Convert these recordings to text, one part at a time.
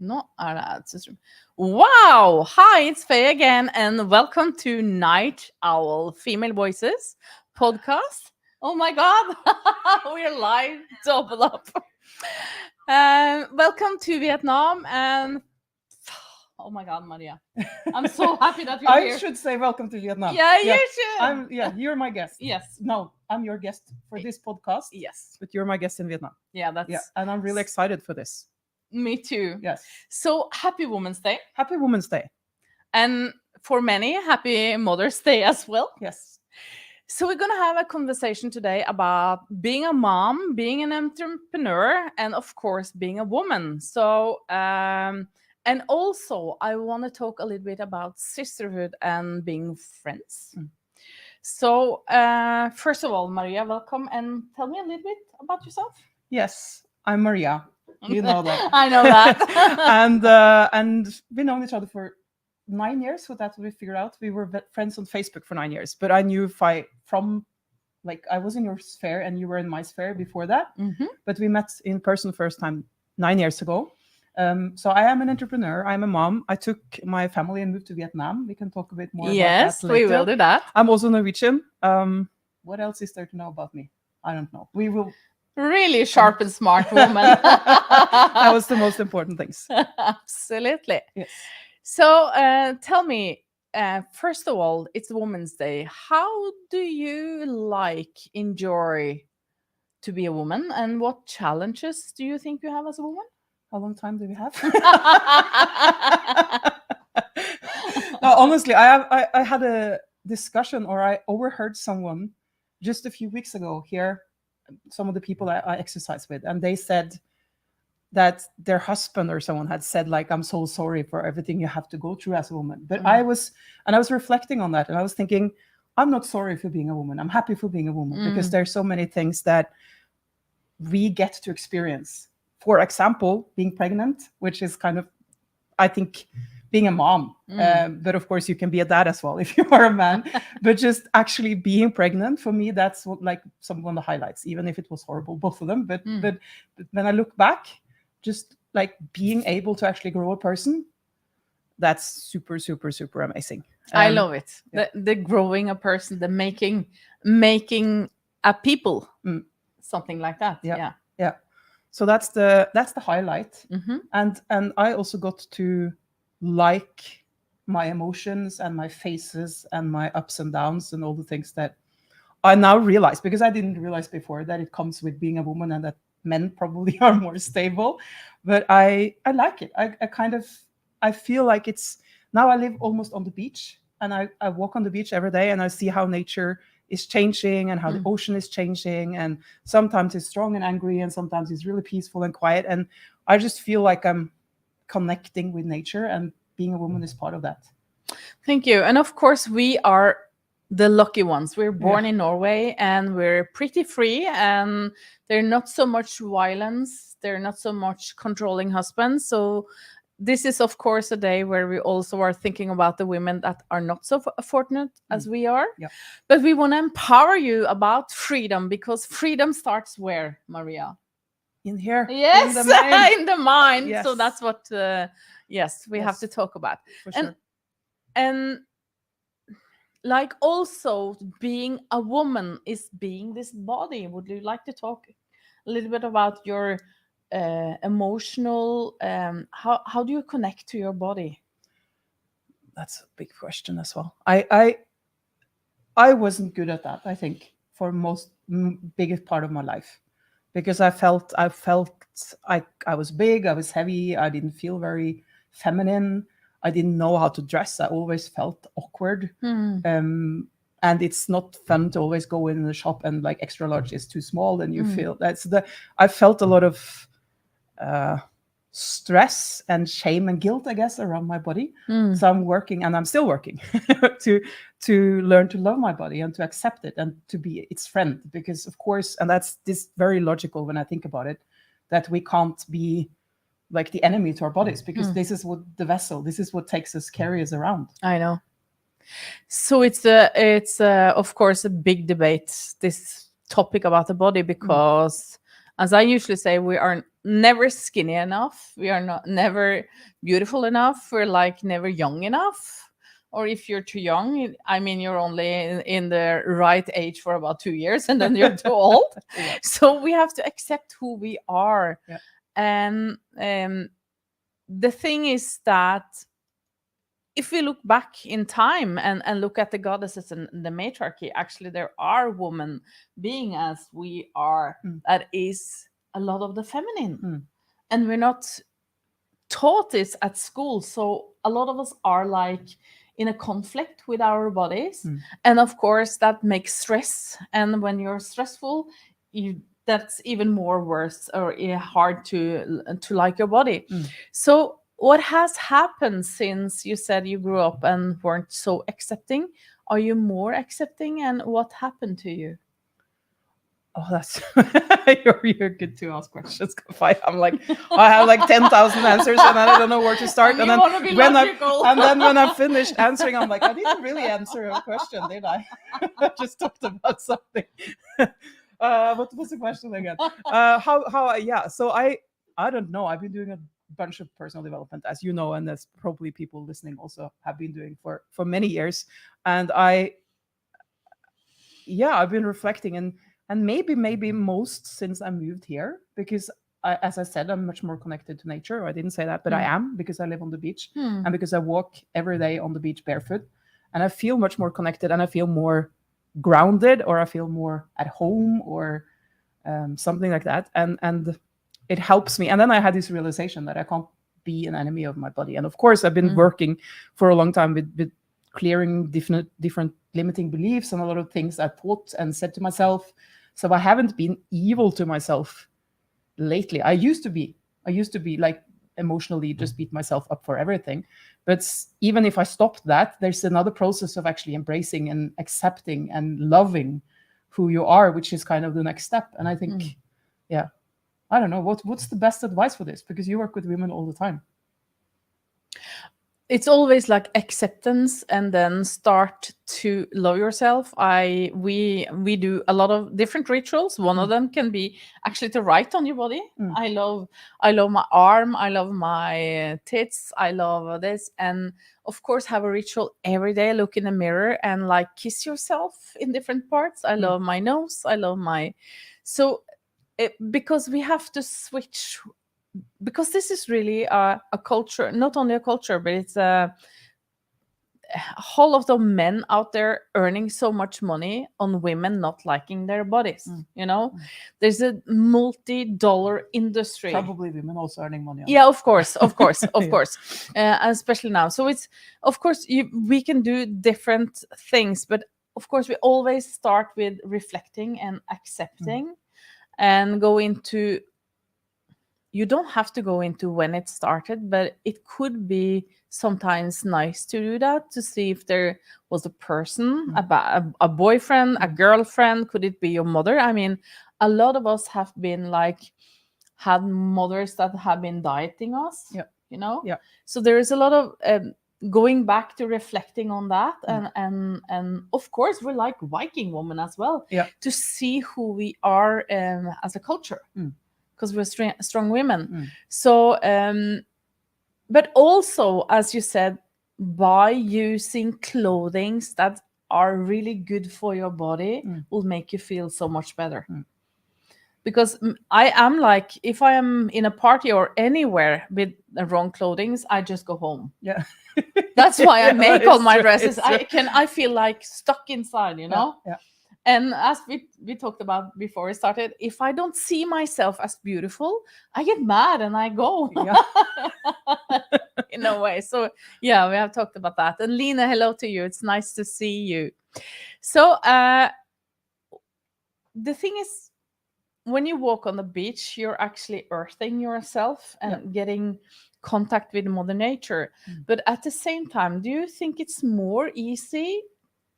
Nå er det adsystem. Wow! Hi, it's Fay again, and welcome to Night Owl Female Voices podcast. Oh my God, we're live, double up. Welcome to Vietnam, and oh my God, Maria, I'm so happy that you're here. I should say welcome to Vietnam. Yeah, you should. You're my guest. Yes. No, I'm your guest for this podcast. Yes. But you're my guest in Vietnam. Yeah, and I'm really excited for this. Me too. Yes. So happy Women's Day. Happy Women's Day. And for many, happy Mother's Day as well. Yes. So we're going to have a conversation today about being a mom, being an entrepreneur, and of course, being a woman. So, and also I want to talk a little bit about sisterhood and being friends. So, first of all, Maria, welcome, and tell me a little bit about yourself. Yes, I'm Maria. You know that. I know that. And we've known each other for 9 years. So that's what we figured out. We were friends on Facebook for 9 years. But I knew Fay from, like, I was in your sphere and you were in my sphere before that. Mm-hmm. But we met in person first time 9 years ago. So I am an entrepreneur. I'm a mom. I took my family and moved to Vietnam. We can talk a bit more about that later. Yes, we will do that. I'm also Norwegian. What else is there to know about me? I don't know. We will... Really sharp and smart woman. That was the most important things. Absolutely. Yes. So tell me, first of all, it's Women's Day. How do you enjoy to be a woman, and what challenges do you think you have as a woman? How long time do we have? No, honestly, I had a discussion, or I overheard someone just a few weeks ago here, some of the people I exercise with, and they said that their husband or someone had said, like, I'm so sorry for everything you have to go through as a woman. But I was reflecting on that, and I was thinking, I'm not sorry for being a woman. I'm happy for being a woman because there's so many things that we get to experience. For example, being pregnant, which is kind of, I think, being a mom. But of course, you can be a dad as well if you are a man. But just actually being pregnant, for me, that's what, like, some of the highlights, even if it was horrible, both of them. But when I look back, just like being able to actually grow a person, that's super, super, super amazing. I love it. Yeah. The growing a person, the making a people, something like that. Yeah. So that's the highlight. Mm-hmm. And I also got to like my emotions and my faces and my ups and downs and all the things that I now realize, because I didn't realize before that it comes with being a woman and that men probably are more stable. But I like it. I feel like it's, now I live almost on the beach, and I walk on the beach every day, and I see how nature is changing and how the ocean is changing, and sometimes it's strong and angry, and sometimes it's really peaceful and quiet, and I just feel like I'm connecting with nature, and being a woman is part of that. Thank you. And of course, we are the lucky ones. We're born in Norway, and we're pretty free, and there's not so much violence. There's not so much controlling husbands. So this is, of course, a day where we also are thinking about the women that are not so fortunate as we are. Yeah. But we want to empower you about freedom, because freedom starts where, Maria? In here. Yes, in the mind. in the mind. Yes. So that's what, we have to talk about. For sure. And like, also being a woman is being this body. Would you like to talk a little bit about your emotional, how do you connect to your body? That's a big question as well. I wasn't good at that, I think, for biggest part of my life, because I felt I was big, I was heavy, I didn't feel very feminine, I didn't know how to dress, I always felt awkward. And it's not fun to always go in the shop and, like, extra large is too small, and you feel I felt a lot of stress and shame and guilt, I guess, around my body. So I'm working, and I'm still working to learn to love my body and to accept it and to be its friend, because, of course, and that's this very logical when I think about it, that we can't be like the enemy to our bodies, because this is what the vessel, this is what takes us, carry us around. I know. So it's of course a big debate, this topic about the body, because as I usually say, we are never skinny enough. We are not never beautiful enough. We're like never young enough. Or if you're too young, I mean, you're only in the right age for about 2 years, and then you're too old. Yeah. So we have to accept who we are. Yeah. And the thing is that if we look back in time and look at the goddesses and the matriarchy, actually there are women being as we are. That is a lot of the feminine. And we're not taught this at school. So a lot of us are like in a conflict with our bodies. And of course that makes stress. And when you're stressful, that's even more worse or hard to like your body. So what has happened since you said you grew up and weren't so accepting? Are you more accepting, and what happened to you? Oh, that's you're good to ask questions. I'm like, I have like 10,000 answers, and I don't know where to start. And then when I'm finished answering, I'm like, I didn't really answer a question, did I? I just talked about something. What was the question again? Yeah. So I don't know. I've been doing a bunch of personal development, as you know, and as probably people listening also have been doing for many years. And I've been reflecting and maybe most since I moved here, because as I said, I'm much more connected to nature. I didn't say that, but I am, because I live on the beach and because I walk every day on the beach barefoot, and I feel much more connected, and I feel more grounded, or I feel more at home, or something like that. And it helps me. And then I had this realization that I can't be an enemy of my body. And of course, I've been working for a long time with clearing different limiting beliefs and a lot of things I thought and said to myself. So I haven't been evil to myself lately. I used to be like emotionally just beat myself up for everything. But even if I stopped that, there's another process of actually embracing and accepting and loving who you are, which is kind of the next step. And I think, I don't know, what's the best advice for this? Because you work with women all the time. It's always like acceptance, and then start to love yourself. We do a lot of different rituals. One of them can be actually to write on your body. I love my arm, I love my tits, I love this. And of course have a ritual every day. Look in the mirror and like kiss yourself in different parts. I love my nose, I love my because we have to switch, because this is really a culture, not only a culture, but it's a whole lot of men out there earning so much money on women not liking their bodies. There's a multi-dollar industry. Probably women also earning money on of course especially now. So it's, of course, we can do different things, but of course we always start with reflecting and accepting. And go into, you don't have to go into when it started, but it could be sometimes nice to do that, to see if there was a person, a boyfriend, a girlfriend. Could it be your mother? I mean, a lot of us have been like, had mothers that have been dieting us, So there is a lot of going back to reflecting on that. And of course we're like Viking women as well, to see who we are as a culture, because we're strong women. So but also, as you said, by using clothing that are really good for your body will make you feel so much better. Because I am like, if I am in a party or anywhere with the wrong clothing, I just go home. That's why I make all my dresses. I feel like stuck inside, And as we talked about before we started, if I don't see myself as beautiful, I get mad and I go. In a way. So we have talked about that. And Lina, hello to you. It's nice to see you. So the thing is, when you walk on the beach, you're actually earthing yourself and getting contact with Mother Nature. But at the same time, do you think it's more easy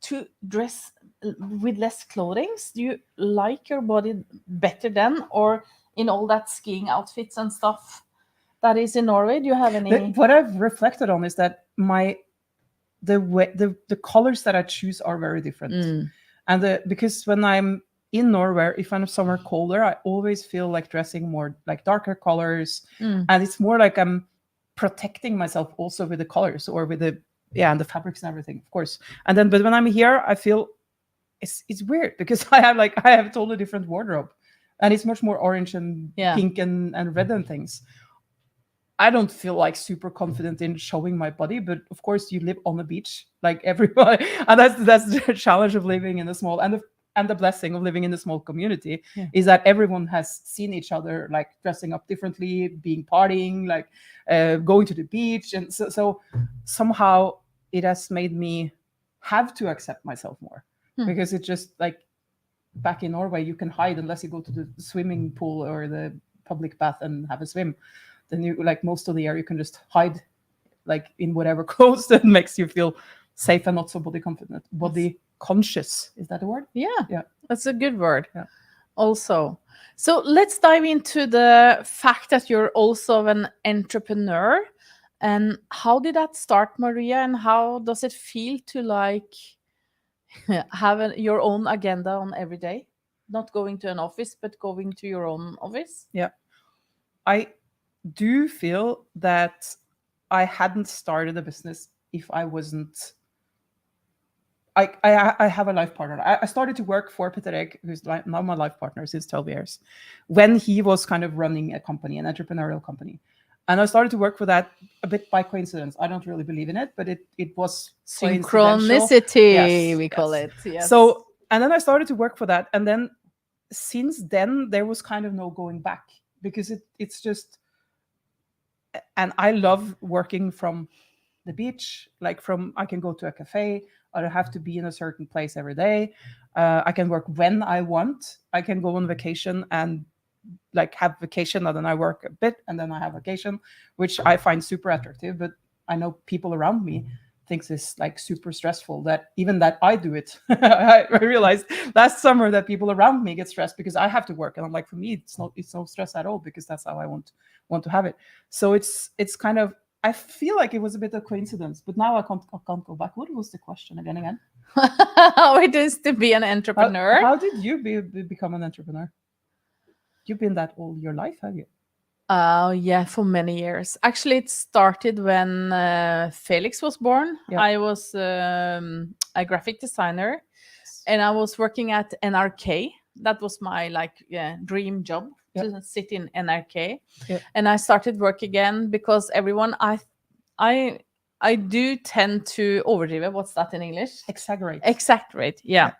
to dress with less clothing? Do you like your body better then, or in all that skiing outfits and stuff that is in Norway? Do you have any? What I've reflected on is that the colors that I choose are very different. And because when I'm in Norway, if I'm somewhere colder, I always feel like dressing more like darker colors. And it's more like I'm protecting myself also with the colors or with the, and the fabrics and everything, of course. And then, but when I'm here, I feel it's weird because I have a totally different wardrobe, and it's much more orange and pink and red and things. I don't feel like super confident in showing my body, but of course you live on the beach like everybody, and that's the challenge of living in a small, and the blessing of living in a small community is that everyone has seen each other like dressing up differently, being partying, like going to the beach, and so somehow it has made me have to accept myself more, because it's just like back in Norway you can hide unless you go to the swimming pool or the public bath and have a swim. Then you, like most of the year, you can just hide like in whatever clothes that makes you feel safe and not so body confident, body conscious. Is that a word? Yeah, that's a good word. Yeah. Also, so let's dive into the fact that you're also an entrepreneur. And how did that start, Maria? And how does it feel to like have your own agenda on every day? Not going to an office, but going to your own office? Yeah. I do feel that I hadn't started a business if I wasn't. I have a life partner. I started to work for Peter Egg, who's now my life partner since 12 years, when he was kind of running a company, an entrepreneurial company. And I started to work for that a bit by coincidence. I don't really believe in it, but it was synchronicity, we call it. Yes. So, and then I started to work for that. And then since then, there was kind of no going back, because it's just, and I love working from the beach, like I can go to a cafe. I don't have to be in a certain place every day. I can work when I want. I can go on vacation and like have vacation, and then I work a bit, and then I have vacation, which I find super attractive. But I know people around me thinks it's like super stressful, that even that I do it. I realized last summer that people around me get stressed because I have to work, and I'm like, for me, it's no stress at all, because that's how I want to have it. So it's kind of, I feel like it was a bit of coincidence, but now I can't go back. What was the question again? How it is to be an entrepreneur. How did you become an entrepreneur? You've been that all your life, have you? Yeah, for many years. Actually, it started when Felix was born. Yeah. I was a graphic designer, and I was working at NRK. That was my dream job, to sit in NRK. Yeah. And I started work again because everyone, I do tend to overdrive. What's that in English? Exaggerate, yeah.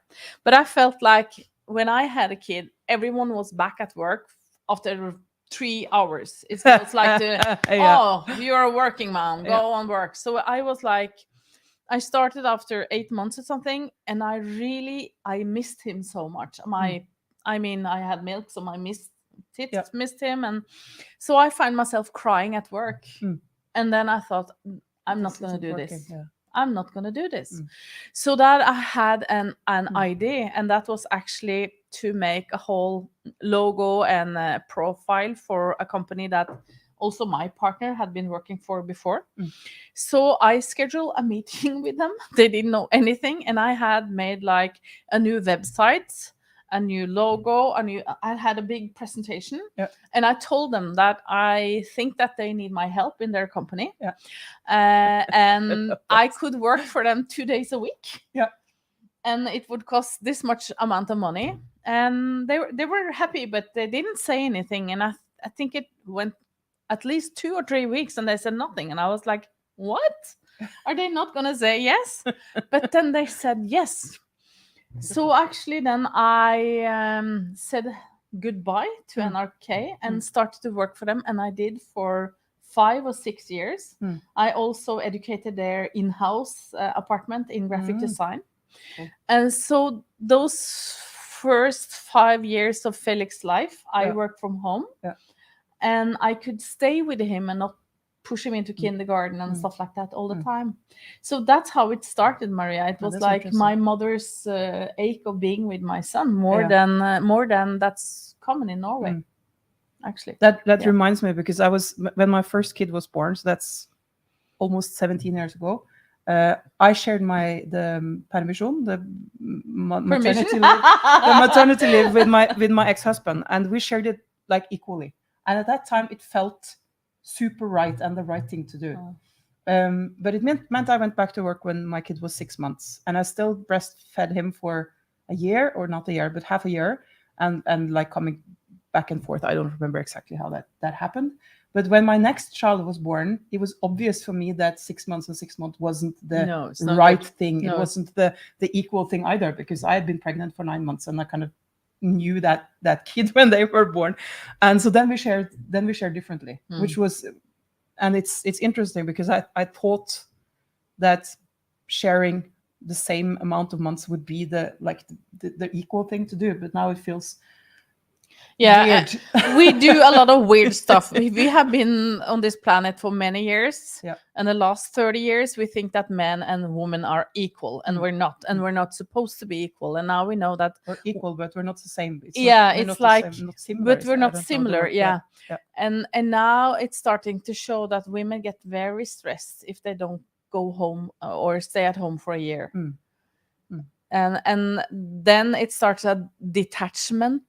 But I felt like when I had a kid, everyone was back at work after 3 hours. It was like, oh, you're a working mom, go on work. So I was like, I started after 8 months or something, and I missed him so much. I mean, I had milk, so I missed him. And so I find myself crying at work. And then I thought, I'm not going to do this. I'm not going to do this. So that I had an idea, and that was actually to make a whole logo and a profile for a company that also my partner had been working for before. So I scheduled a meeting with them. They didn't know anything, and I had made like a new website, a new logo, I had a big presentation, and I told them that I think that they need my help in their company, and I could work for them 2 days a week, and it would cost this much amount of money, and they were happy, but they didn't say anything, and I think it went at least 2 or 3 weeks, and they said nothing, and I was like, what? Are they not gonna say yes? But then they said yes. So actually then I said goodbye to NRK and started to work for them, and I did for 5 or 6 years. I also educated their in-house apartment in graphic design. And so those first 5 years of Felix's life, I worked from home, and I could stay with him and not push him into kindergarten and stuff like that all the time. So that's how it started, Maria. It was like my mother's ache of being with my son more than that's common in Norway. Actually, that reminds me, because I was, when my first kid was born, so that's almost 17 years ago, I shared the permission, the maternity leave, the maternity leave with my ex-husband, and we shared it like equally. And at that time, it felt super right and the right thing to do. But it meant I went back to work when my kid was 6 months, and I still breastfed him for a year, or not a year, but half a year, and like coming back and forth. I don't remember exactly how that happened. But when my next child was born, it was obvious for me that 6 months and 6 months wasn't the right thing. No. It wasn't the equal thing either, because I had been pregnant for 9 months, and I kind of knew that kid when they were born. And so then we shared differently, which was, and it's interesting because I thought that sharing the same amount of months would be the equal thing to do, but now it feels weird. We do a lot of weird stuff. We have been on this planet for many years, and the last 30 years we think that men and women are equal, and we're not, and we're not supposed to be equal. And now we know that we're equal, but we're not the same. But we're not similar. And now it's starting to show that women get very stressed if they don't go home or stay at home for a year. And then it starts a detachment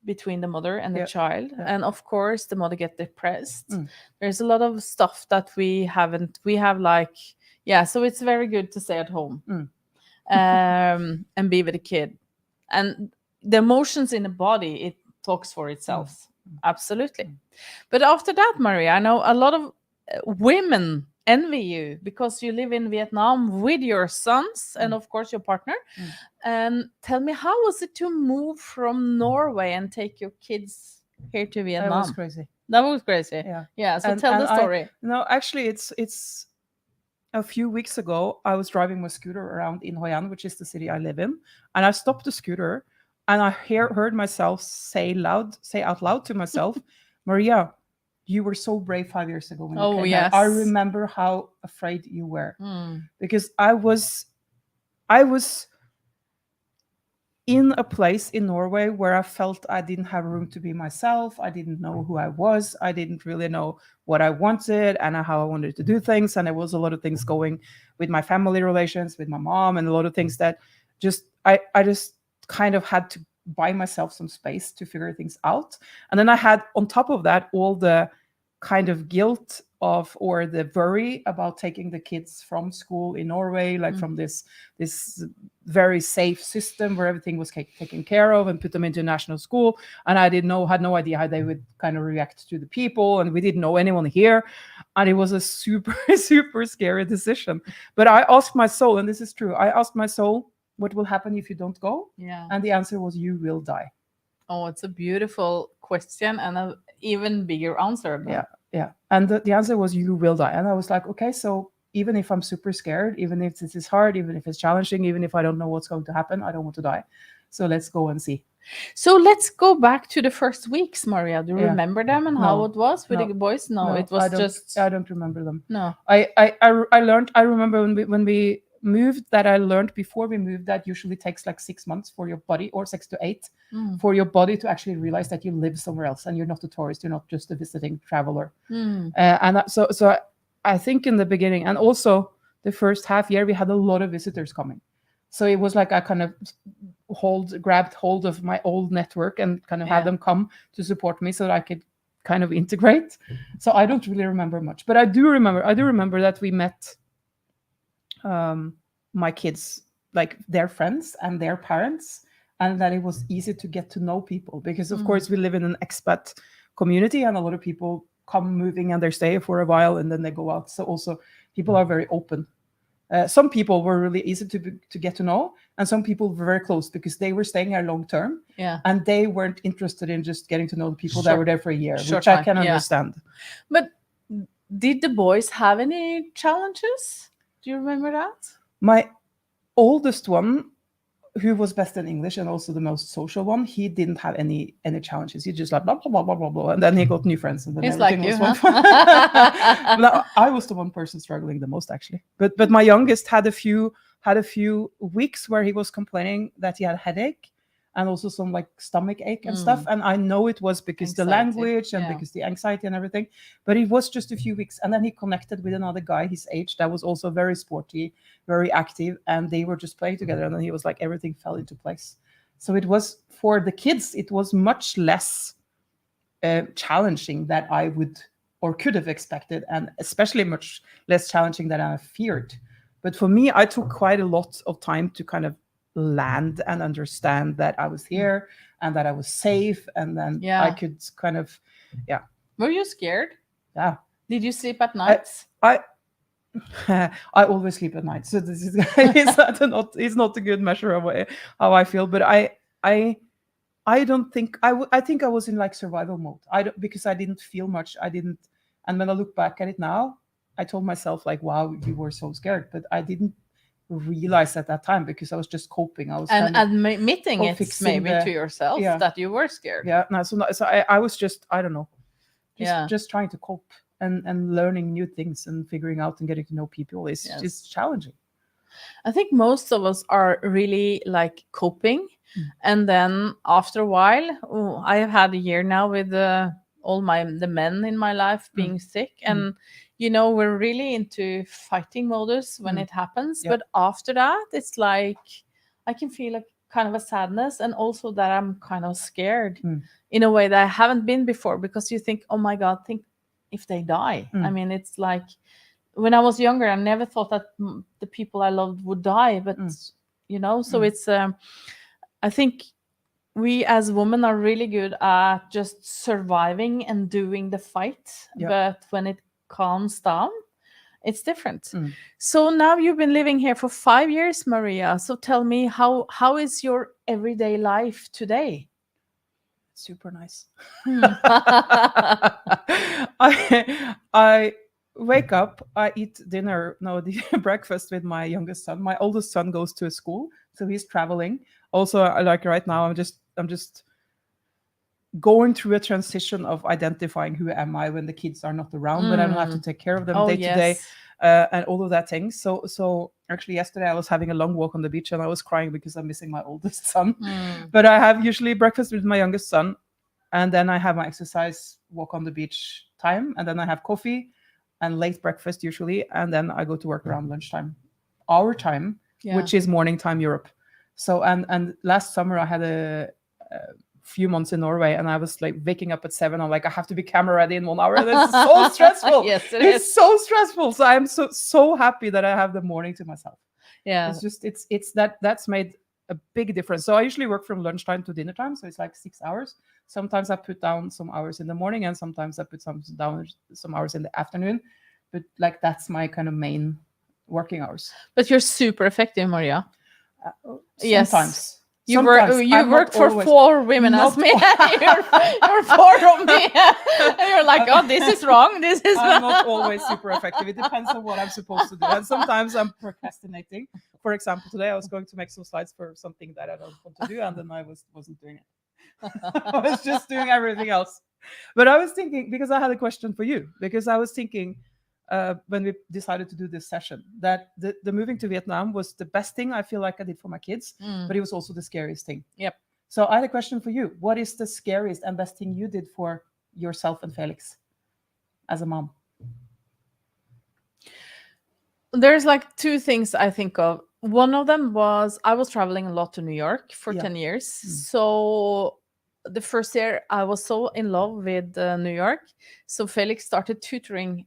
between the mother and the child, and of course the mother gets depressed. There's a lot of stuff that we have like, so it's very good to stay at home and be with the kid, and the emotions in the body, it talks for itself. Absolutely. But after that, Maria, I know a lot of women envy you because you live in Vietnam with your sons and of course your partner. And tell me, how was it to move from Norway and take your kids here to Vietnam? That was crazy. So tell the story. Actually, it's a few weeks ago. I was driving my scooter around in Hoi An, which is the city I live in, and I stopped the scooter, and I heard myself say out loud to myself, Maria, you were so brave 5 years ago when you came here. I remember how afraid you were, because I was in a place in Norway where I felt I didn't have room to be myself. I didn't know who I was. I didn't really know what I wanted and how I wanted to do things. And there was a lot of things going with my family relations, with my mom, and a lot of things that I just kind of had to buy myself some space to figure things out. And then I had on top of that all the kind of guilt or the worry about taking the kids from school in Norway, like from this very safe system where everything was taken care of, and put them into national school. And I had no idea how they would kind of react to the people, and we didn't know anyone here, and it was a super super scary decision. But I asked my soul, and this is true, I asked my soul, what will happen if you don't go? And the answer was, you will die. Oh, it's a beautiful question and an even bigger answer. And the answer was, you will die. And I was like, okay, so even if I'm super scared, even if this is hard, even if it's challenging, even if I don't know what's going to happen, I don't want to die. So let's go and see. So let's go back to the first weeks, Maria. Do you remember them and how it was with the boys? It was I don't remember them. No. I remember when we moved, that I learned before we moved that usually takes like 6 months for your body, or 6 to 8, for your body to actually realize that you live somewhere else and you're not a tourist, you're not just a visiting traveler. So I think in the beginning, and also the first half year, we had a lot of visitors coming. So it was like I kind of grabbed hold of my old network and kind of had them come to support me so that I could kind of integrate. So I don't really remember much, but I do remember that we met my kids, like their friends and their parents, and that it was easy to get to know people, because of course we live in an expat community, and a lot of people come moving and they stay for a while and then they go out. So also people are very open. Some people were really easy to get to know, and some people were very close because they were staying here long term, and they weren't interested in just getting to know the people that were there for a year, which I can understand. But did the boys have any challenges? Do you remember that? My oldest one, who was best in English and also the most social one, he didn't have any challenges. He just like blah, blah, blah, blah, blah, blah. And then he got new friends. And then he's like you, huh? I was the one person struggling the most, actually. But my youngest had a few weeks where he was complaining that he had a headache. and also some like stomach ache and stuff. And I know it was because the Anxiety, language and because the anxiety and everything, but it was just a few weeks. And then he connected with another guy his age that was also very sporty, very active, and they were just playing together. And then he was like, everything fell into place. So it was, for the kids, it was much less challenging that I would or could have expected, and especially much less challenging than I feared. But for me, I took quite a lot of time to kind of land and understand that I was here and that I was safe, and then I could kind of, Were you scared? Yeah. Did you sleep at night? I always sleep at night, so this is it's not a good measure of how I feel. But I don't think I think I was in like survival mode. Because I didn't feel much. And when I look back at it now, I told myself like, wow, you were so scared, but I didn't realize at that time because I was just coping. I was admitting it maybe to yourself that you were scared. Yeah, no, so I was just, I don't know, just trying to cope and learning new things and figuring out and getting to know people is just challenging. I think most of us are really like coping, and then after a while, I have had a year now with all the men in my life being sick, and we're really into fighting modus when it happens. But after that, it's like I can feel like kind of a sadness, and also that I'm kind of scared in a way that I haven't been before, because you think, oh my God, think if they die. I mean, it's like when I was younger, I never thought that the people I loved would die, but so it's I think we as women are really good at just surviving and doing the fight, but when it calms down, it's different. So now you've been living here for 5 years, Maria. So tell me, how is your everyday life today? Super nice. I wake up, I eat breakfast with my youngest son. My oldest son goes to a school, so he's traveling. Also, like right now, I'm just going through a transition of identifying who am I when the kids are not around, but I don't have to take care of them day to day, and all of that things. So actually yesterday I was having a long walk on the beach and I was crying because I'm missing my oldest son. But I have usually breakfast with my youngest son, and then I have my exercise, walk on the beach time, and then I have coffee and late breakfast usually, and then I go to work around lunchtime, our time, which is morning time Europe. So and last summer I had a few months in Norway, and I was like waking up at 7. I'm like, I have to be camera ready in 1 hour. And it's so stressful. Yes, it's so stressful. So I'm so happy that I have the morning to myself. Yeah, it's just it's that's made a big difference. So I usually work from lunchtime to dinner time, so it's like 6 hours. Sometimes I put down some hours in the morning, and sometimes I put down some hours in the afternoon. But like that's my kind of main working hours. But you're super effective, Maria. Sometimes. You worked for 4 women as me. you're 4 of me. And you're like, oh, this is wrong. I'm not always super effective. It depends on what I'm supposed to do. And sometimes I'm procrastinating. For example, today I was going to make some slides for something that I don't want to do, and then I wasn't doing it. I was just doing everything else. But I was thinking, because I had a question for you, because I was thinking when we decided to do this session, that the moving to Vietnam was the best thing I feel like I did for my kids, but it was also the scariest thing. Yep. So I had a question for you. What is the scariest and best thing you did for yourself and Felix as a mom? There's like 2 things I think of. One of them was I was traveling a lot to New York for 10 years. So the first year I was so in love with New York. So Felix started tutoring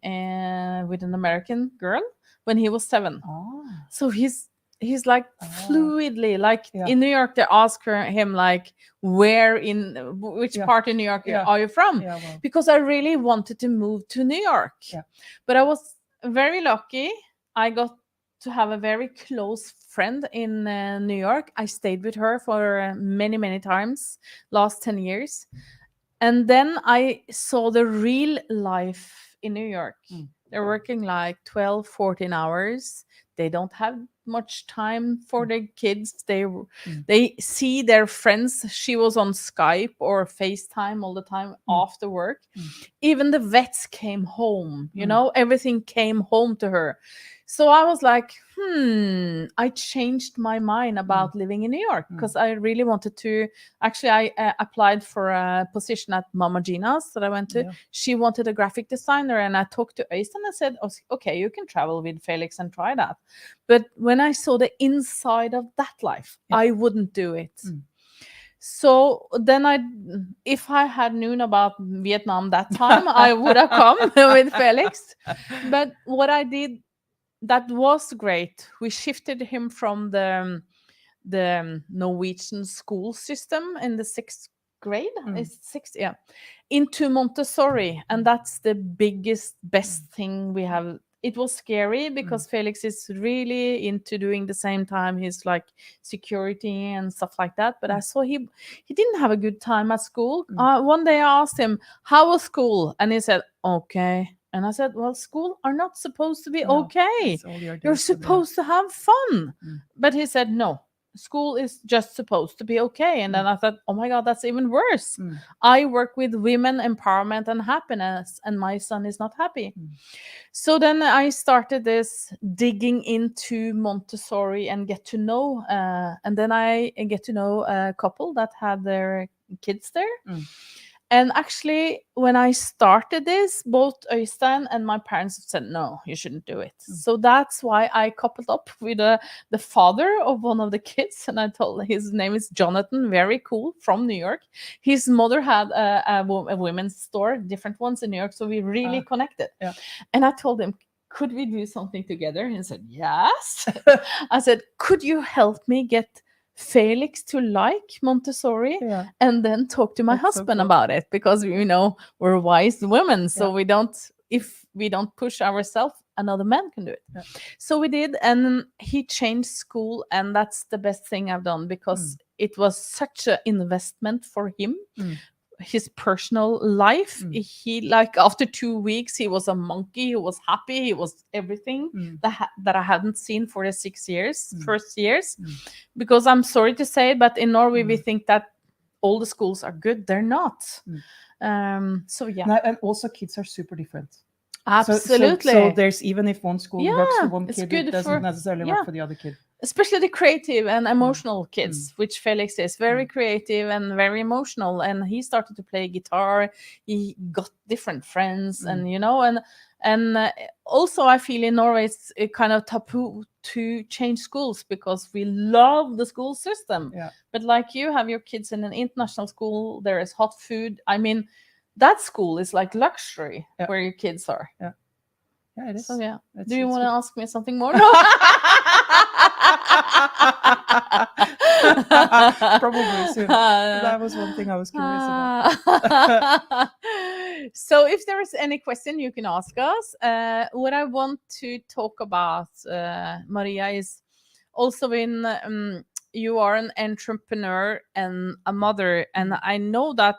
with an American girl when he was 7. Oh. So he's like fluidly, like in New York, they ask him like, which part in New York are you from? Yeah, well. Because I really wanted to move to New York. Yeah. But I was very lucky. I got to have a very close friend in New York. I stayed with her for many, many times last 10 years. And then I saw the real life in New York. They're working like 12, 14 hours. They don't have much time for their kids. They see their friends. She was on Skype or FaceTime all the time after work. Even the vets came home, everything came home to her. So I was like, I changed my mind about living in New York because I really wanted to. Actually, I applied for a position at Mama Gina's that I went to. Yeah. She wanted a graphic designer, and I talked to AweSM and said, okay, you can travel with Felix and try that. But when I saw the inside of that life, I wouldn't do it. So then if I had known about Vietnam that time, I would have come with Felix. But what I did that was great, we shifted him from the Norwegian school system in the 6th grade, is 6th, yeah, into Montessori, and that's the best thing we have. It was scary because Felix is really into doing the same time. He's like security and stuff like that. But I saw he didn't have a good time at school. One day I asked him, how was school? And he said, okay. And I said, well, school are not supposed to be okay. You're supposed to have fun. But he said, no, school is just supposed to be okay. And then I thought, oh my God, that's even worse. I work with women empowerment and happiness, and my son is not happy. So then I started this digging into Montessori and get to know, and then I get to know a couple that had their kids there. And actually, when I started this, both Øystein and my parents said, no, you shouldn't do it. So that's why I coupled up with the father of one of the kids. And I told his name is Jonathan, very cool, from New York. His mother had a women's store, different ones in New York. So we really connected. Yeah. And I told him, could we do something together? And he said, yes. I said, could you help me get Felix to like Montessori and then talk to my husband about it, because we're wise women, so if we don't push ourselves, another man can do it. So we did, and he changed school, and that's the best thing I've done, because it was such an investment for him. His personal life, he, like, after 2 weeks, he was a monkey. He was happy. He was everything that I hadn't seen for the 6 years, first years. Because I'm sorry to say it, but in Norway we think that all the schools are good. They're not. So yeah. And also kids are super different. Absolutely. So there's, even if one school works for one kid, it doesn't necessarily work for the other kid. Especially the creative and emotional kids, which Felix is very creative and very emotional. And he started to play guitar. He got different friends, and and also I feel in Norway it's a kind of taboo to change schools, because we love the school system. But like you have your kids in an international school, there is hot food. I mean, that school is like luxury where your kids are. Yeah, it is. So yeah. Do you want to ask me something more? Probably soon. That was one thing I was curious about. So if there is any question, you can ask us. What I want to talk about, Maria, is also in you are an entrepreneur and a mother, and I know that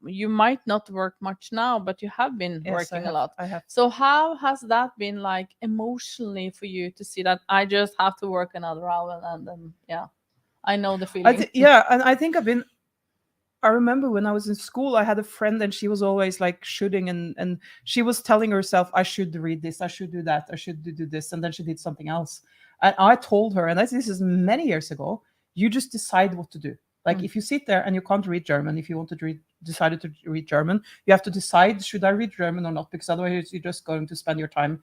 you might not work much now, but you have been working a lot. I have. So how has that been, like, emotionally for you, to see that I just have to work another hour, and then I know the feeling. And I think I remember when I was in school, I had a friend, and she was always like shooting, and she was telling herself, I should read this, I should do that, I should do this, and then she did something else. And I told her, and this is many years ago, you just decide what to do. Like, if you sit there and you can't read German, if you want to decided to read German, you have to decide, should I read German or not? Because otherwise you're just going to spend your time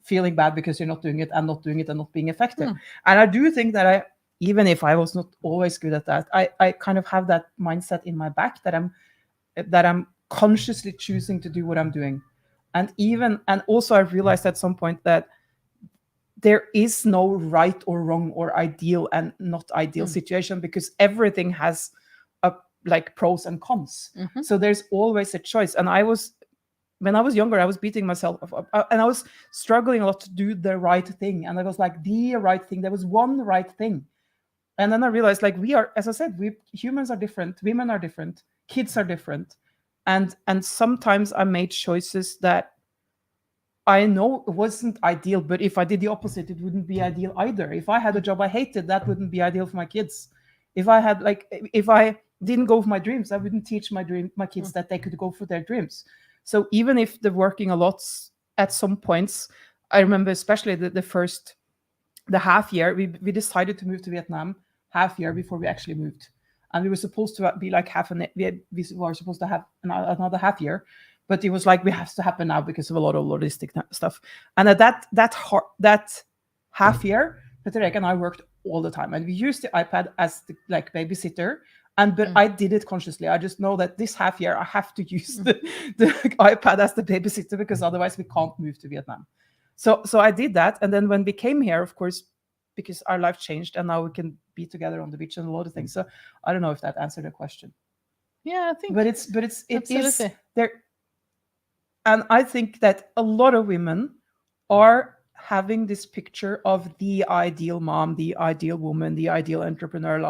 feeling bad because you're not doing it and not doing it and not being effective. And I do think that even if I was not always good at that, I kind of have that mindset in my back that I'm consciously choosing to do what I'm doing. And also I realized at some point that there is no right or wrong or ideal and not ideal situation, because everything has like pros and cons. So there's always a choice. And when I was younger, I was beating myself up, and I was struggling a lot to do the right thing. And I was like, the right thing. There was one right thing. And then I realized, like, we are, as I said, humans are different, women are different, kids are different. And sometimes I made choices that I know it wasn't ideal, but if I did the opposite, it wouldn't be ideal either. If I had a job I hated, that wouldn't be ideal for my kids. If I didn't go for my dreams, I wouldn't teach my kids that they could go for their dreams. So even if they're working a lot, at some points, I remember especially the half year, we decided to move to Vietnam half year before we actually moved. And we were supposed to be like we were supposed to have another half year, but it was like, we have to happen now because of a lot of logistic stuff. And at that half year, Peter Erik and I worked all the time, and we used the iPad as the like babysitter. But I did it consciously. I just know that this half year I have to use the iPad as the babysitter, because otherwise we can't move to Vietnam. So I did that. And then when we came here, of course, because our life changed and now we can be together on the beach and a lot of things. So I don't know if that answered the question. Yeah, I think. But it is there. And I think that a lot of women are having this picture of the ideal mom, the ideal woman, the ideal entrepreneur,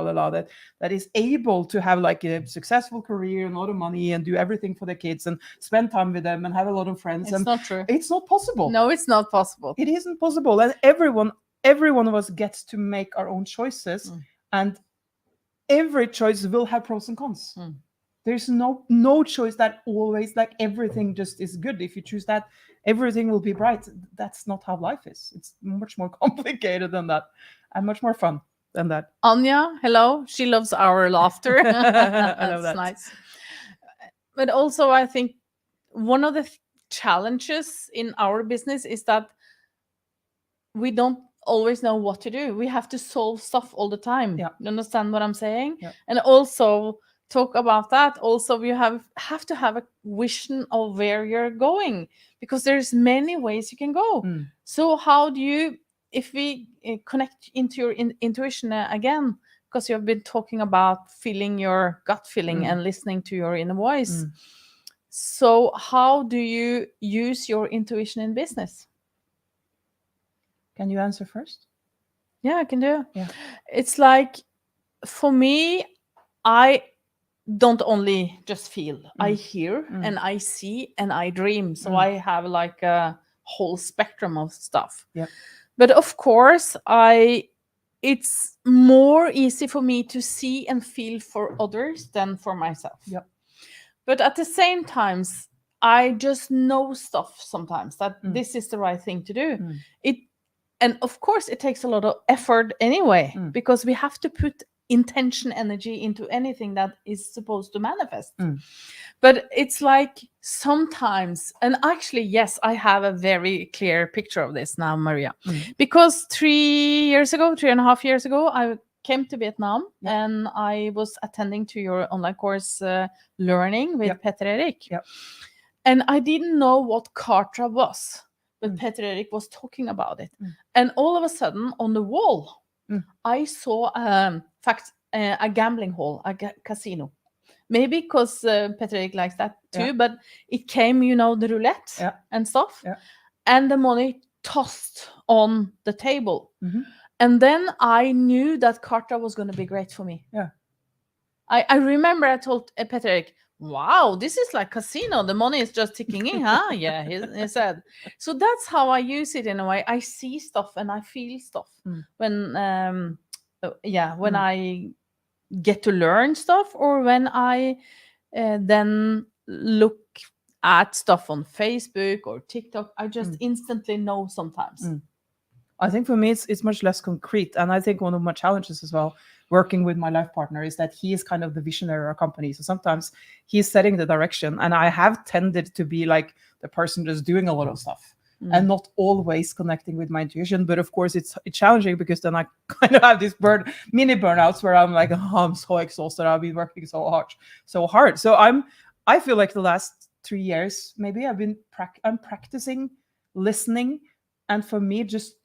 that is able to have like a successful career and a lot of money and do everything for their kids and spend time with them and have a lot of friends. It's not true. It's not possible. No, it's not possible. It isn't possible. And every one of us gets to make our own choices, and every choice will have pros and cons. There's no choice that always like everything just is good. If you choose that, everything will be bright. That's not how life is. It's much more complicated than that, and much more fun than that. Anya, hello. She loves our laughter. I love that. Nice. But also, I think one of the challenges in our business is that we don't always know what to do. We have to solve stuff all the time. Yeah. You understand what I'm saying? Yeah. And also talk about that. Also, you have to have a vision of where you're going, because there's many ways you can go. So how do you, if we connect into your intuition again, because you have been talking about feeling your gut feeling and listening to your inner voice. So how do you use your intuition in business? Can you answer first? Yeah, I can do. Yeah. It's like, for me, I don't only just feel. I hear and I see and I dream. So I have like a whole spectrum of stuff. Yeah. But of course, it's more easy for me to see and feel for others than for myself. Yeah. But at the same time, I just know stuff sometimes that this is the right thing to do. And of course, it takes a lot of effort anyway, because we have to put intention energy into anything that is supposed to manifest. But it's like sometimes, and actually, yes, I have a very clear picture of this now, Maria, because 3.5 years ago, I came to Vietnam and I was attending to your online course, Learning with Peter Erik. And I didn't know what Kartra was. But Peter Erik was talking about it. And all of a sudden, on the wall, I saw a gambling hall, a casino. Maybe because Peter Erik likes that too, but it came, the roulette and stuff. And the money tossed on the table. And then I knew that Kartra was going to be great for me. I remember I told Peter Erik, wow, this is like casino. The money is just ticking in, huh? Yeah, he said. So that's how I use it in a way. I see stuff and I feel stuff when I get to learn stuff, or when I then look at stuff on Facebook or TikTok. I just instantly know sometimes. I think for me, it's much less concrete. And I think one of my challenges as well, working with my life partner, is that he is kind of the visionary of our company. So sometimes he's setting the direction, and I have tended to be like the person just doing a lot of stuff and not always connecting with my intuition. But of course, it's challenging, because then I kind of have this mini burnouts where I'm like, oh, I'm so exhausted. I've been working so hard. So I feel like the last 3 years, maybe I'm practicing listening, and for me, just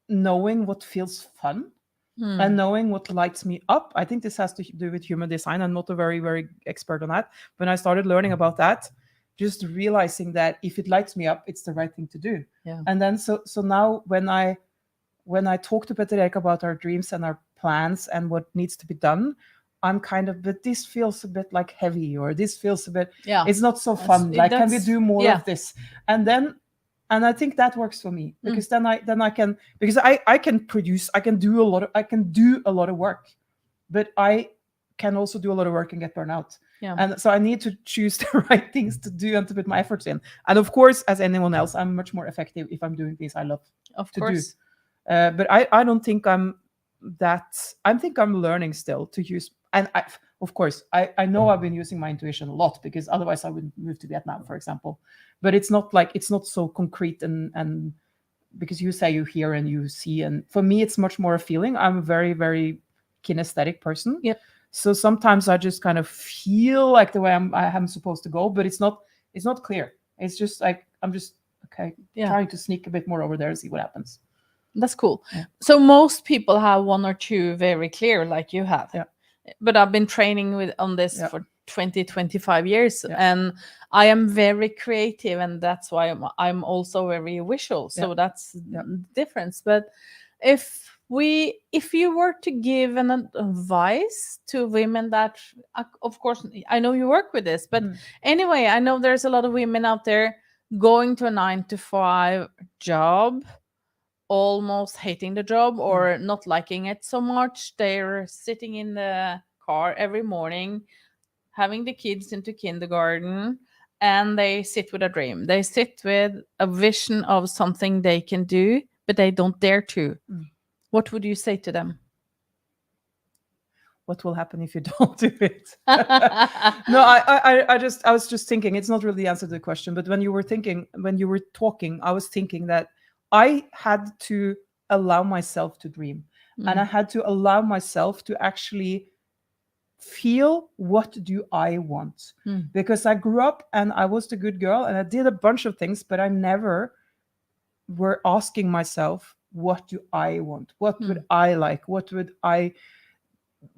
knowing what feels fun and knowing what lights me up. I think this has to do with human design. I'm not a very, very expert on that. When I started learning about that, just realizing that if it lights me up, it's the right thing to do. Yeah. And then so now when I talk to Peter Erik about our dreams and our plans and what needs to be done, I'm kind of, but this feels a bit like heavy, or this feels a bit, it's not so fun. Like, can we do more of this? And I think that works for me, because then I can, because I can produce, I can do a lot of work, but I can also do a lot of work and get burned out. Yeah. And so I need to choose the right things to do and to put my efforts in. And of course, as anyone else, I'm much more effective if I'm doing things I love to do. But I don't think I'm that. I think I'm learning still to use. And of course, I know I've been using my intuition a lot, because otherwise I wouldn't move to Vietnam, for example. But it's not so concrete, and because you say you hear and you see, and for me it's much more a feeling. I'm a very, very kinesthetic person. Yep. So sometimes I just kind of feel like the way I'm supposed to go, but it's not clear. It's just like I'm just trying to sneak a bit more over there and see what happens. That's cool. Yeah. So most people have one or two very clear, like you have. Yeah. But I've been training on this for 25 years, and I am very creative, and that's why I'm also very visual. So that's the difference. But if you were to give an advice to women that, of course, I know you work with this, but anyway, I know there's a lot of women out there going to a 9-to-5 job, almost hating the job or not liking it so much. They're sitting in the car every morning, having the kids into kindergarten, and they sit with a dream. They sit with a vision of something they can do, but they don't dare to. What would you say to them? What will happen if you don't do it? No, I was just thinking, it's not really the answer to the question, but when you were talking, I was thinking that I had to allow myself to dream, and I had to allow myself to actually feel, what do I want? Because I grew up and I was the good girl and I did a bunch of things, but I never were asking myself, what do I want? What would I like? What would I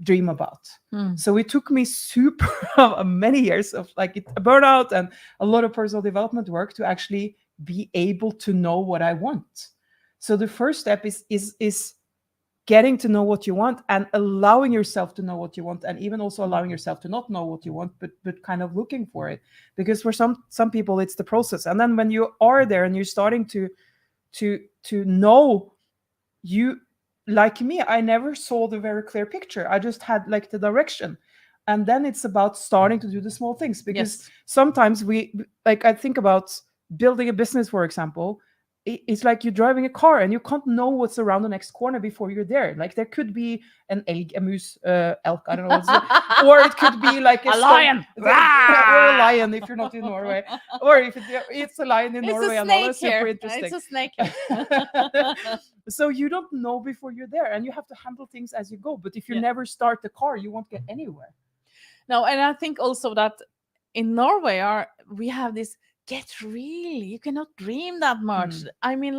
dream about? So it took me super many years of a burnout and a lot of personal development work to actually be able to know what I want. So the first step is getting to know what you want and allowing yourself to know what you want, and even also allowing yourself to not know what you want, but kind of looking for it. Because for some people it's the process, and then when you are there and you're starting to know, you, like me, I never saw the very clear picture. I just had the direction, and then it's about starting to do the small things. Because sometimes I think about building a business, for example. It's like you're driving a car and you can't know what's around the next corner before you're there. There could be an elk, a moose, elk, I don't know what's or it could be like a lion, or a lion if you're not in Norway, or if it's a lion in Norway. It's a snake here. Interesting. It's a snake. So you don't know before you're there, and you have to handle things as you go. But if you never start the car, you won't get anywhere. No, and I think also that in Norway we have this. You cannot dream that much. I mean,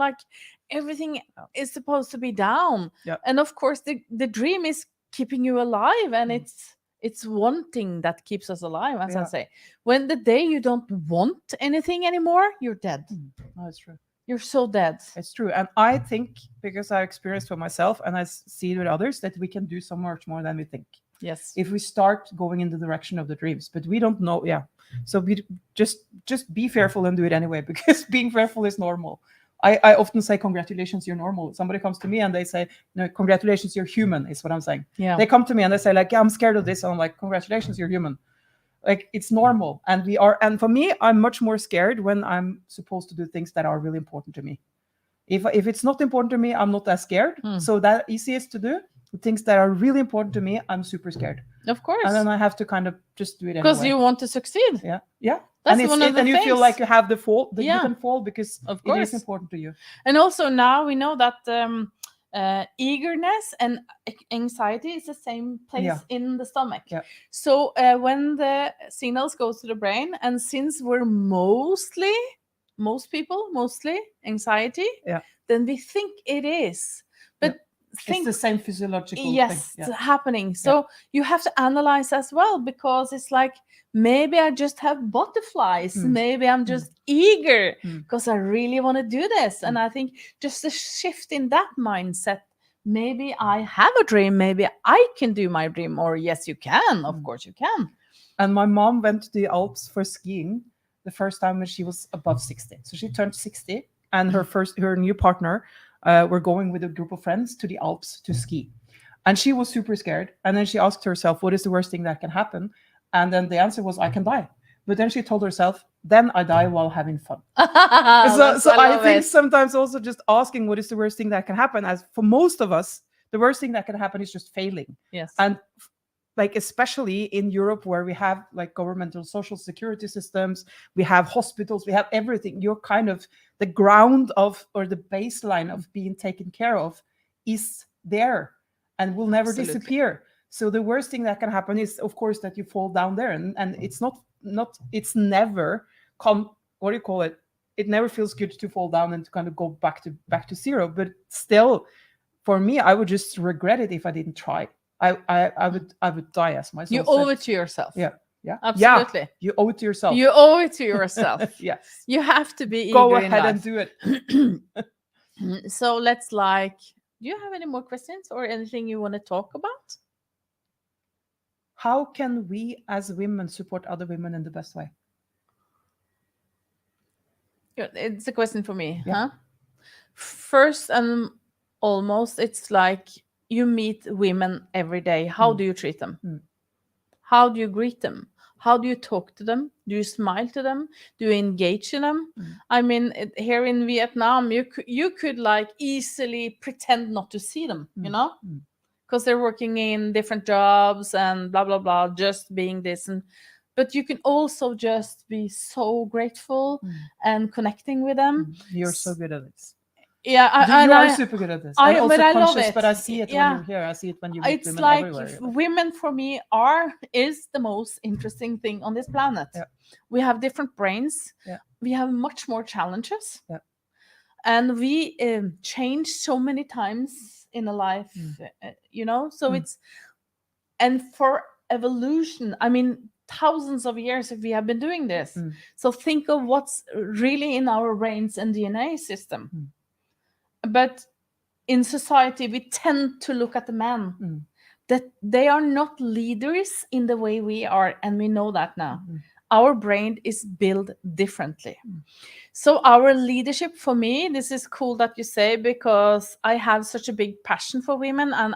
everything is supposed to be down. And of course the dream is keeping you alive, and it's wanting that keeps us alive, as I say. When the day you don't want anything anymore, you're dead. No, it's true. You're so dead. It's true. And I think, because I experienced for myself and I see it with others, that we can do so much more than we think. Yes. If we start going in the direction of the dreams, but we don't know. So we just be fearful and do it anyway, because being fearful is normal. I often say, congratulations, you're normal. Somebody comes to me and they say, no, congratulations, you're human, is what I'm saying. Yeah. They come to me and they say I'm scared of this. And I'm like, congratulations, you're human. It's normal. And and for me, I'm much more scared when I'm supposed to do things that are really important to me. If it's not important to me, I'm not as scared. So that easiest to do. The things that are really important to me, I'm super scared. Of course. And then I have to kind of just do it anyway. Because you want to succeed. Yeah. That's one of the things. And you feel like you have the fall, that you can fall, because of course. It is important to you. And also now we know that eagerness and anxiety is the same place in the stomach. So when the signals go to the brain, and since we're most anxiety, then we think it is. But it's the same physiological thing. It's happening. So you have to analyze as well, because it's like, maybe I just have butterflies. Maybe I'm just eager because I really want to do this. And I think just a shift in that mindset, maybe I have a dream, maybe I can do my dream. Or yes, you can. Of course you can. And my mom went to the Alps for skiing the first time when she was above 60. So she turned 60, and her new partner were going with a group of friends to the Alps to ski. And she was super scared. And then she asked herself, what is the worst thing that can happen? And then the answer was, I can die. But then she told herself, then I die while having fun. So I think sometimes also just asking what is the worst thing that can happen, as for most of us, the worst thing that can happen is just failing. Yes. And like, especially in Europe, where we have like governmental social security systems, we have hospitals, we have everything. You're kind of the ground of, or the baseline of being taken care of is there and will never disappear. So the worst thing that can happen is, of course, that you fall down there, and it's it's never what do you call it? It never feels good to fall down and to kind of go back to zero. But still, for me, I would just regret it if I didn't try. I would die, as my soul You owe said. it to yourself. Yeah. Absolutely. Yeah, you owe it to yourself. You owe it to yourself. Yes. You have to be Go eager in ahead life. and do it. So let's do you have any more questions or anything you want to talk about? How can we as women support other women in the best way? It's a question for me, Yeah. huh? First and almost, it's like you meet women every day. How do you treat them? How do you greet them? How do you talk to them? Do you smile to them? Do you engage in them? I mean, here in Vietnam, you could like easily pretend not to see them, you know, because they're working in different jobs and blah, blah, blah, just being this. But you can also just be so grateful and connecting with them. You're so good at this. Yeah, you are super good at this. I also love conscious, it. but I see it when you're here. I see it when you meet it's women like everywhere. Women for me is the most interesting thing on this planet. Yeah. We have different brains. Yeah. We have much more challenges. Yeah. And we change so many times in a life, you know. So it's, and for evolution, I mean, thousands of years we have been doing this. So think of what's really in our brains and DNA system. But in society, we tend to look at the men, that they are not leaders in the way we are. And we know that now. Our brain is built differently. So our leadership, for me, this is cool that you say, because I have such a big passion for women. And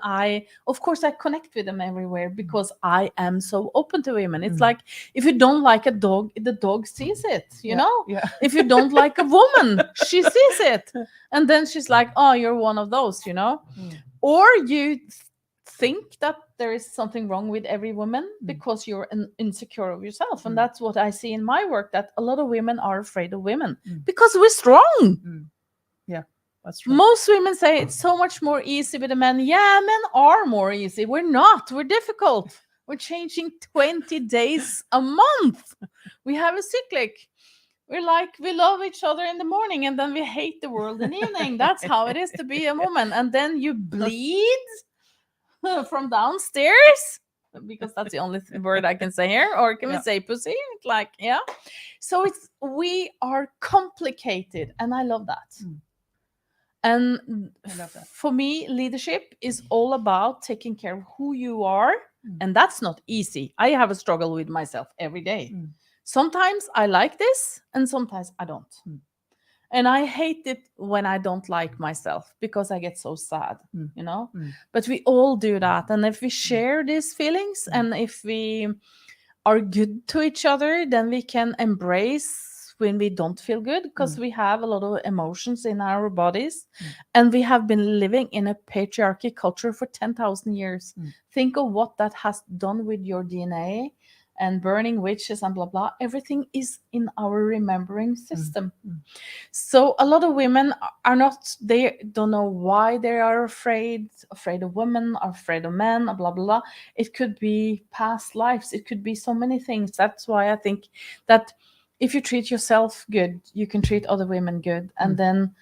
of course, I connect with them everywhere because I am so open to women. It's like, if you don't like a dog, the dog sees it, you know? Yeah. If you don't like a woman, she sees it. And then she's like, oh, you're one of those, you know? Or you think that there is something wrong with every woman because you're insecure of yourself. And that's what I see in my work, that a lot of women are afraid of women because we're strong. Yeah, that's true. Most women say it's so much more easy with the men. Yeah, men are more easy. We're not. We're difficult. We're changing 20 days a month. We have a cyclic. We're like, we love each other in the morning and then we hate the world in the evening. That's how it is to be a woman. And then you bleed from downstairs, because that's the only word I can say here. Or can we say pussy? Like, yeah. So we are complicated, and I love that. And I love that. For me, leadership is all about taking care of who you are, and that's not easy. I have a struggle with myself every day. Sometimes I like this, and sometimes I don't. And I hate it when I don't like myself, because I get so sad, you know? But we all do that. And if we share these feelings and if we are good to each other, then we can embrace when we don't feel good, because we have a lot of emotions in our bodies. And we have been living in a patriarchy culture for 10,000 years. Think of what that has done with your DNA. And burning witches and blah, blah. Everything is in our remembering system. So a lot of women are not, they don't know why they are afraid of women, afraid of men, blah, blah, blah. It could be past lives. It could be so many things. That's why I think that if you treat yourself good, you can treat other women good. And then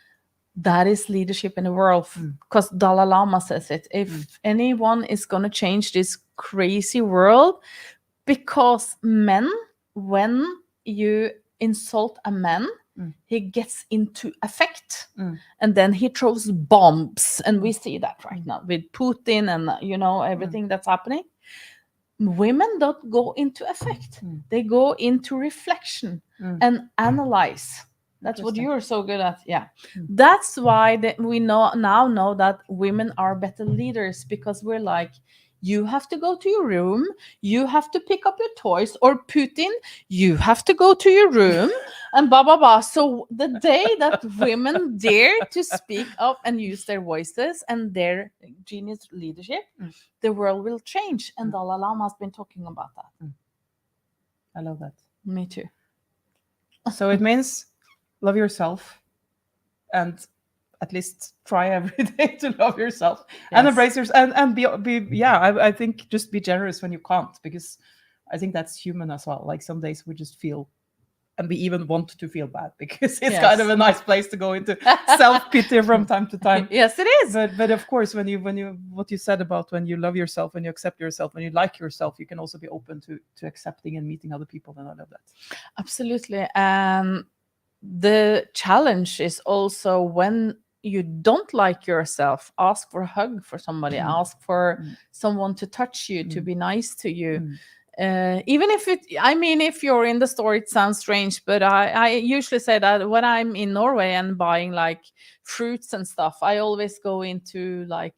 that is leadership in the world. Because Dalai Lama says it. If anyone is going to change this crazy world, because men, when you insult a man, he gets into affect, and then he throws bombs. And we see that right now with Putin and, you know, everything that's happening. Women don't go into affect. They go into reflection and analyze. That's what Interesting. you're so good at. Yeah. Mm. That's why we now know that women are better leaders, because we're like, you have to go to your room, you have to pick up your toys, or Putin, you have to go to your room, and blah, blah, blah. So the day that women dare to speak up and use their voices and their genius leadership, the world will change. And Dalai Lama has been talking about that. I love that. Me too. So it means love yourself, and at least try every day to love yourself and embrace yourself, and be yeah. I think just be generous when you can't, because I think that's human as well. Like some days we just feel, and we even want to feel bad, because it's kind of a nice place to go into self-pity from time to time. Yes, it is. But of course, when you what you said about when you love yourself, when you accept yourself, when you like yourself, you can also be open to accepting and meeting other people. And I love that. Absolutely. The challenge is also when you don't like yourself, ask for a hug for somebody, ask for someone to touch you, to be nice to you. Even if if you're in the store, it sounds strange, but I usually say that when I'm in Norway and buying like fruits and stuff, I always go into like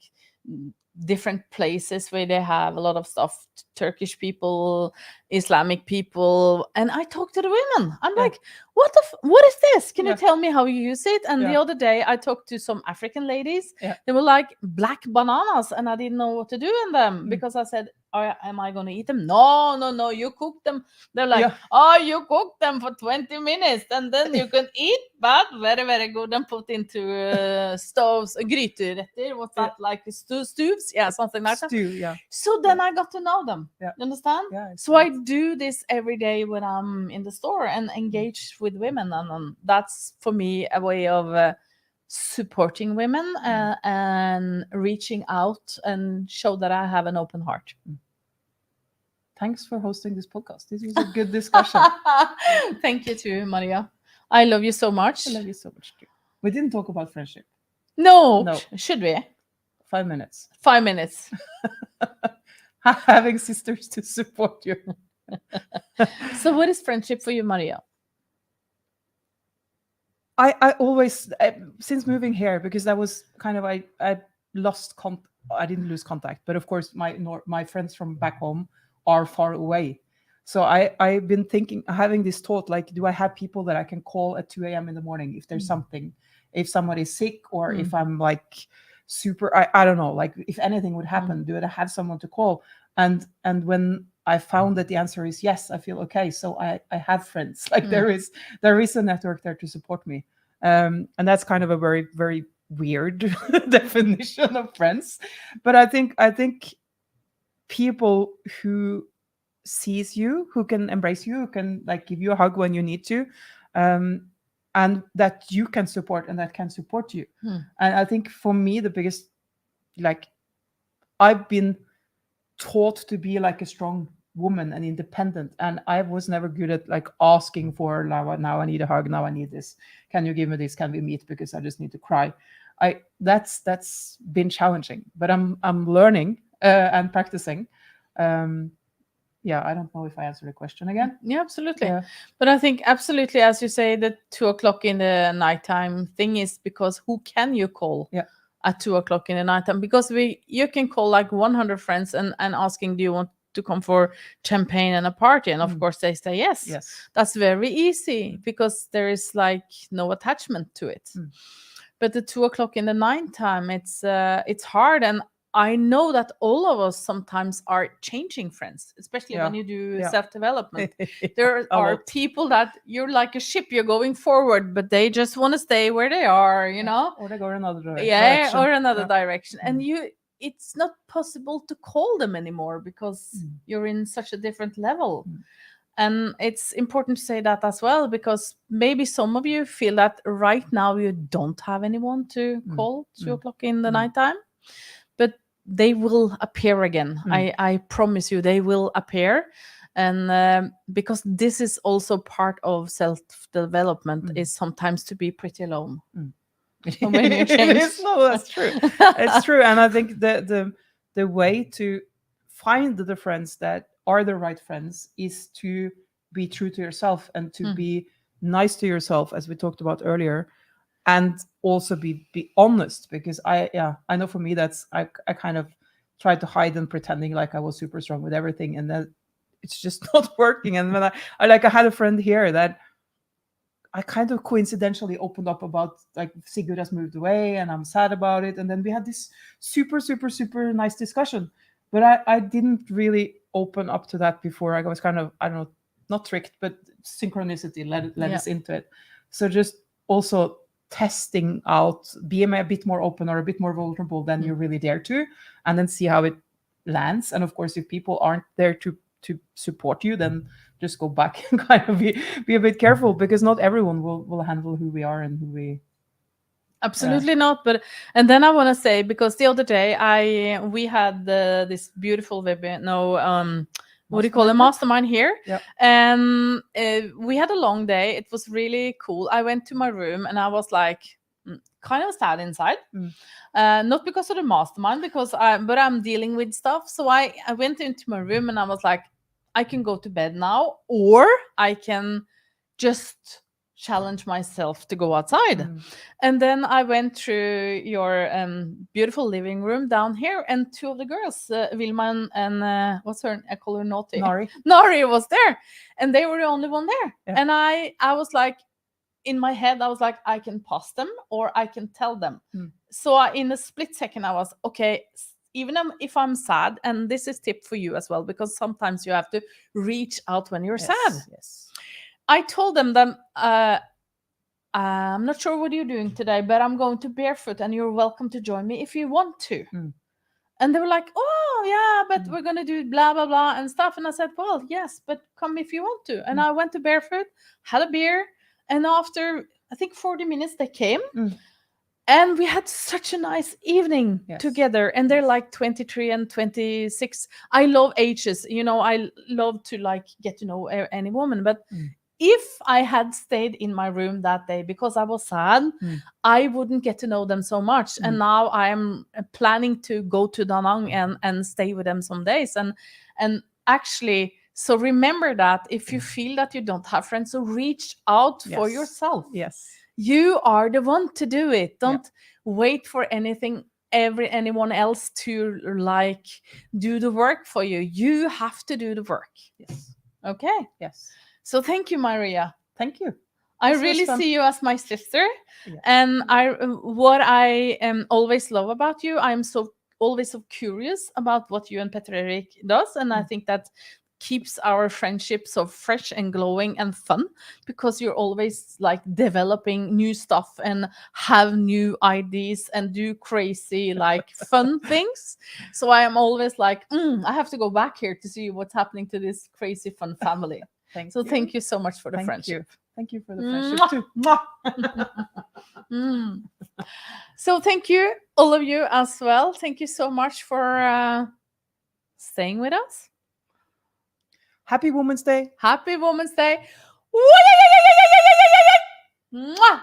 different places where they have a lot of stuff, Turkish people, Islamic people, and I talk to the women. I'm like, what is this? Can you tell me how you use it? And the other day I talked to some African ladies. They were like black bananas, and I didn't know what to do in them, because I said, am I going to eat them? No, you cook them. They're like, you cook them for 20 minutes and then you can eat, but very, very good, and put into stoves, gryteretter. What's that, like stews? Yeah, something like that. So then I got to know them. You understand? So I do this every day when I'm in the store and engage with women, and that's for me a way of supporting women and reaching out and show that I have an open heart. Thanks for hosting this podcast. This was a good discussion. Thank you too, Maria. I love you so much. I love you so much too. We didn't talk about friendship. No. Should we? 5 minutes. 5 minutes. Having sisters to support you. So what is friendship for you, Maria? I always, since moving here, because that was kind of, I lost I didn't lose contact, but of course my friends from back home are far away. So I've been having this thought, like, do I have people that I can call at 2 a.m. in the morning if there's something, if somebody's sick, or if I'm like super, I don't know, like if anything would happen, do I have someone to call? And when I found that the answer is yes, I feel okay. So I have friends. Like there is a network there to support me. And that's kind of a very, very weird definition of friends. But I think people who sees you, who can embrace you, who can like give you a hug when you need to, and that you can support and that can support you. And I think for me, the biggest, like, I've been taught to be like a strong woman and independent, and I was never good at like asking for now I need a hug, now I need this, can you give me this, can we meet, because I just need to cry. That's been challenging, but I'm learning and practicing. I don't know if I answered the question again. Yeah, absolutely. But I think absolutely, as you say, the 2 o'clock in the nighttime thing is because who can you call at 2 o'clock in the nighttime? Because you can call like 100 friends and asking, do you want to come for champagne and a party? And of course they say yes. That's very easy because there is like no attachment to it. But the 2 o'clock in the nighttime, it's hard. And I know that all of us sometimes are changing friends, especially when you do self-development. There are people that you're like a ship, you're going forward, but they just want to stay where they are, you know? Or they go another direction. Yeah, or another direction. And it's not possible to call them anymore because you're in such a different level. And it's important to say that as well, because maybe some of you feel that right now you don't have anyone to call 2 o'clock in the nighttime, but they will appear again. I promise you, they will appear. And because this is also part of self-development, is sometimes to be pretty alone. When you change. No, that's true. It's true. And I think the way to find the friends that are the right friends is to be true to yourself and to be nice to yourself, as we talked about earlier, and also be honest, because I know for me that's I kind of tried to hide and pretending like I was super strong with everything, and that it's just not working. And when I had a friend here that I kind of coincidentally opened up about, like, Sigurd has moved away and I'm sad about it, and then we had this super nice discussion, but I didn't really open up to that before. I was kind of, I don't know, not tricked, but synchronicity led us into it. So just also testing out, being a bit more open or a bit more vulnerable than you really dare to, and then see how it lands. And of course, if people aren't there to support you, then just go back and kind of be a bit careful, because not everyone will handle who we are and who we. Absolutely not. But and then I want to say, because the other day we had this beautiful webinar, what do you call it, mastermind here. Yep. And we had a long day. It was really cool. I went to my room and I was like kind of sad inside. Not because of the mastermind, but I'm dealing with stuff. So I went into my room and I was like, I can go to bed now, or I can just challenge myself to go outside. And then I went through your beautiful living room down here, and two of the girls, Vilma and what's her, I call her Naughty. Nari was there, and they were the only one there. Yeah. And I was like, in my head, I was like, I can pass them or I can tell them. So in a split second, I was, okay, even if I'm sad, and this is tip for you as well, because sometimes you have to reach out when you're sad. Yes. I told them that I'm not sure what you're doing today, but I'm going to barefoot and you're welcome to join me if you want to. And they were like, oh yeah, but we're going to do blah, blah, blah and stuff. And I said, well, yes, but come if you want to. And I went to barefoot, had a beer. And after, I think 40 minutes, they came. And we had such a nice evening together. And they're like 23 and 26. I love ages. You know, I love to like get to know any woman. But if I had stayed in my room that day because I was sad, I wouldn't get to know them so much. And now I'm planning to go to Da Nang and stay with them some days. And actually, so remember that if you feel that you don't have friends, so reach out for yourself. Yes. You are the one to do it. Don't wait for anyone else to like do the work for you. You have to do the work. Yes. Okay. Yes. So thank you, Maria. Thank you. I really see you as my sister. And what I always love about you, I'm always so curious about what you and Petter Erik does. And I think that keeps our friendship so fresh and glowing and fun, because you're always like developing new stuff and have new ideas and do crazy like fun things. So I am always like, I have to go back here to see what's happening to this crazy fun family. Thank you so much for the friendship. Thank you for the friendship too. So thank you, all of you as well. Thank you so much for staying with us. Happy Women's Day. Happy Women's Day. Mwah!